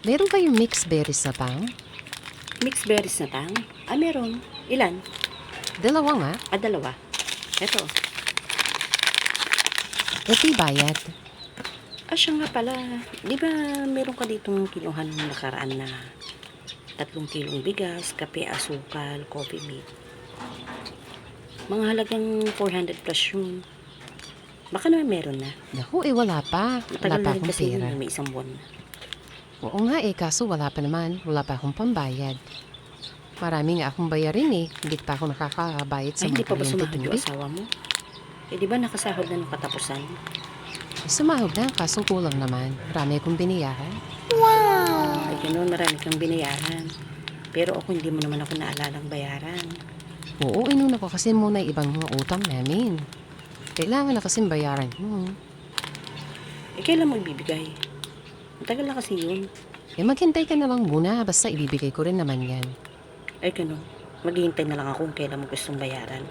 Meron kayong mixed berries na pang? Mixed berries na tang? Meron. Ilan? Dalawa nga. Dalawa. Eto. Ito'y bayad. Siya nga pala. Di ba meron ka ditong kinuhan ng nakaraan na 3 kilong bigas, kape, asukal, coffee meat. Mga halagang 400 plus yun. Baka naman meron na. Naku, wala pa. Wala Matagal pa na rin akong kasi yun, pera. may 1 buwan na. Oo nga kaso wala pa naman. Wala pa akong pambayad. Marami nga akong bayarin Hindi pa ako nakakabayad sa Hindi mga pa ba kuryente sumahod yung tubig. asawa mo? Di ba nakasahod na nung katapusan? Sumahod na, kaso kulang naman. Marami akong biniyahan. Ay, ganun, marami kang binayaran. Pero ako, hindi mo naman ako naalalang bayaran. Oo, inuna ko kasi muna yung ibang mga utang namin. Kailangan na kasing bayaran mo. Kailan mo ibibigay? Matagal na kasi yun. Maghintay ka na lang muna, basta ibibigay ko rin naman yan. Ay, ganun. Maghihintay na lang ako kung kailan mo gustong bayaran.